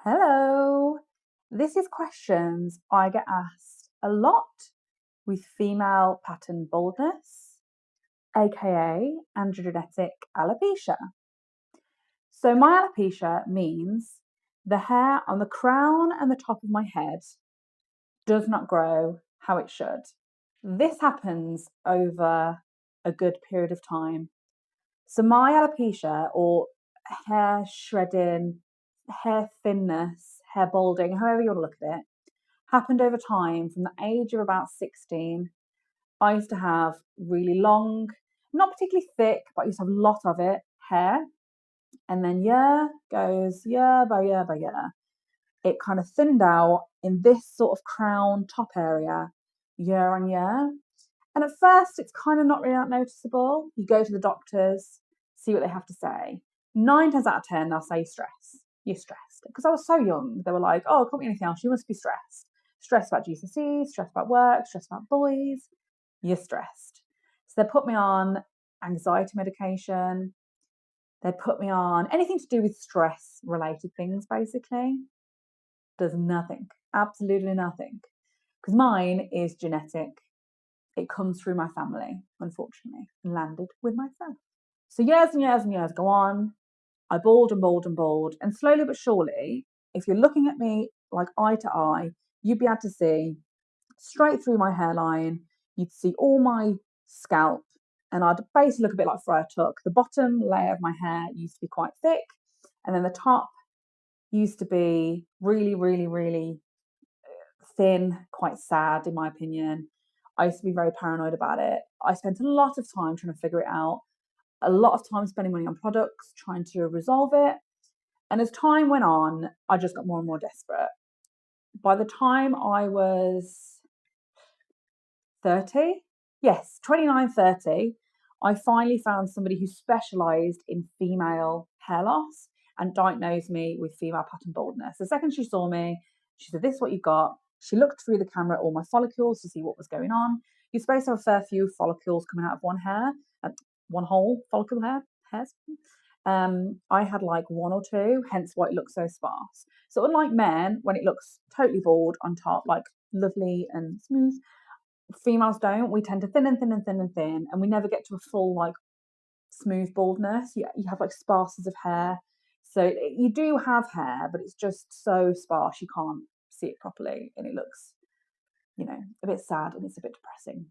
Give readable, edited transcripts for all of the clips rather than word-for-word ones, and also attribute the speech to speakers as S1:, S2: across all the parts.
S1: Hello. This is questions I get asked a lot with female pattern baldness, aka androgenetic alopecia. So, my alopecia means the hair on the crown and the top of my head does not grow how it should. This happens over a good period of time. So, my alopecia, or hair shredding, hair thinness, hair balding, however you want to look at it, happened over time from the age of about 16. I used to have really long, not particularly thick, but I used to have a lot of it, hair. And then year by year by year, it kind of thinned out in this sort of crown top area year on year. And at first, it's kind of not really that noticeable. You go to the doctors, see what they have to say. 9 times out of 10, they'll say stress. You're stressed. Because I was so young, they were like, oh, it can't be anything else. You must be stressed. Stressed about GCSEs, stressed about work, stressed about boys. You're stressed. So they put me on anxiety medication. They put me on anything to do with stress related things, basically. Does nothing. Absolutely nothing. Because mine is genetic. It comes through my family, unfortunately, and landed with myself. So years and years and years go on. I bald and bald and bald. And slowly but surely, if you're looking at me like eye to eye, you'd be able to see straight through my hairline. You'd see all my scalp. And I'd basically look a bit like Freya Tuck. The bottom layer of my hair used to be quite thick. And then the top used to be really, really, really thin, quite sad, in my opinion. I used to be very paranoid about it. I spent a lot of time trying to figure it out, a lot of time spending money on products, trying to resolve it. And as time went on, I just got more and more desperate. By the time I was 30, yes, 29, 30, I finally found somebody who specialized in female hair loss and diagnosed me with female pattern baldness. The second she saw me, she said, this is what you got. She looked through the camera at all my follicles to see what was going on. You're supposed to have a fair few follicles coming out of one hair, one whole follicle hairs. I had like one or two, hence why it looks so sparse. So unlike men, when it looks totally bald on top, like lovely and smooth, females don't. We tend to thin and thin and thin and thin, and we never get to a full like smooth baldness. You have like sparses of hair. So you do have hair, but it's just so sparse you can't see it properly, and it looks, a bit sad and it's a bit depressing.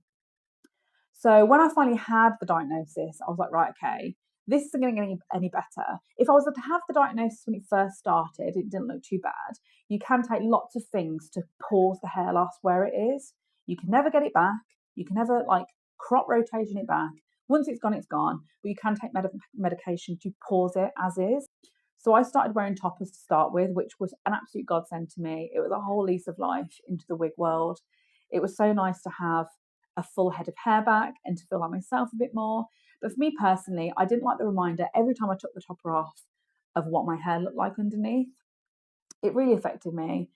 S1: So when I finally had the diagnosis, I was like, right, okay, this isn't going to get any better. If I was to have the diagnosis when it first started, it didn't look too bad. You can take lots of things to pause the hair loss where it is. You can never get it back. You can never like crop rotation it back. Once it's gone, it's gone. But you can take medication to pause it as is. So I started wearing toppers to start with, which was an absolute godsend to me. It was a whole lease of life into the wig world. It was so nice to have a full head of hair back and to feel like myself a bit more. But for me personally, I didn't like the reminder every time I took the topper off of what my hair looked like underneath. It really affected me.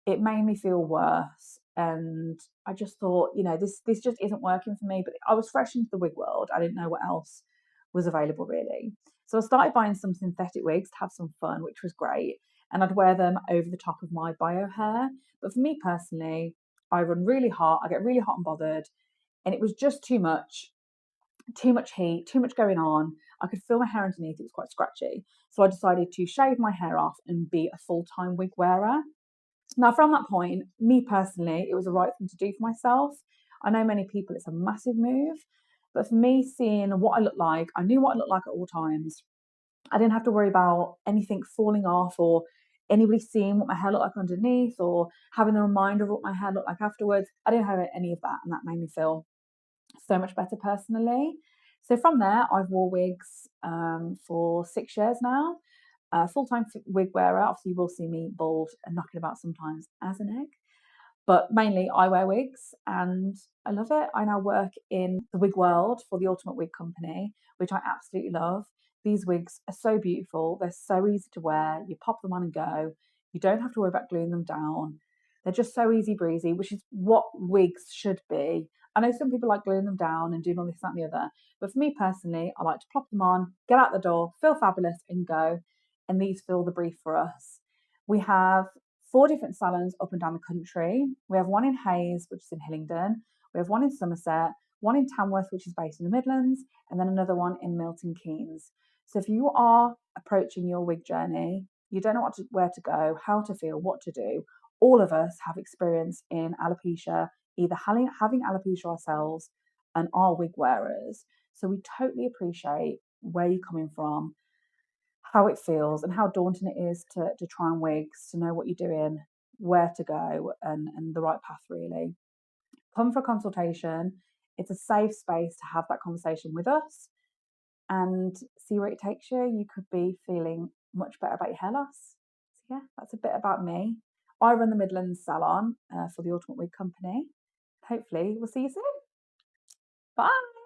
S1: It made me feel worse. And I just thought, this just isn't working for me. But I was fresh into the wig world. I didn't know what else was available really. So I started buying some synthetic wigs to have some fun, which was great. And I'd wear them over the top of my bio hair. But for me personally, I run really hot. I get really hot and bothered. And it was just too much heat, too much going on. I could feel my hair underneath. It was quite scratchy. So I decided to shave my hair off and be a full-time wig wearer. Now, from that point, me personally, it was the right thing to do for myself. I know many people, it's a massive move. But for me, seeing what I look like, I knew what I looked like at all times. I didn't have to worry about anything falling off or anybody seeing what my hair looked like underneath or having a reminder of what my hair looked like afterwards. I didn't have any of that, and that made me feel so much better personally. So from there, I've wore wigs for 6 years now. Full-time wig wearer. Obviously, you will see me bald and knocking about sometimes as an egg. But mainly I wear wigs and I love it. I now work in the wig world for the Ultimate Wig Company, which I absolutely love. These wigs are so beautiful. They're so easy to wear. You pop them on and go. You don't have to worry about gluing them down. They're just so easy breezy, which is what wigs should be. I know some people like gluing them down and doing all this, that, and the other. But for me personally, I like to plop them on, get out the door, feel fabulous, and go. And these fill the brief for us. We have 4 different salons up and down the country. We have one in Hayes, which is in Hillingdon. We have one in Somerset, one in Tamworth, which is based in the Midlands, and then another one in Milton Keynes. So if you are approaching your wig journey, you don't know where to go, how to feel, what to do, all of us have experience in alopecia, either having alopecia ourselves and are wig wearers. So we totally appreciate where you're coming from, how it feels, and how daunting it is to try on wigs, to know what you're doing, where to go, and the right path, really. Come for a consultation. It's a safe space to have that conversation with us and see where it takes you. You could be feeling much better about your hair loss. So, yeah, that's a bit about me. I run the Midlands Salon for the Ultimate Wig Company. Hopefully, we'll see you soon. Bye.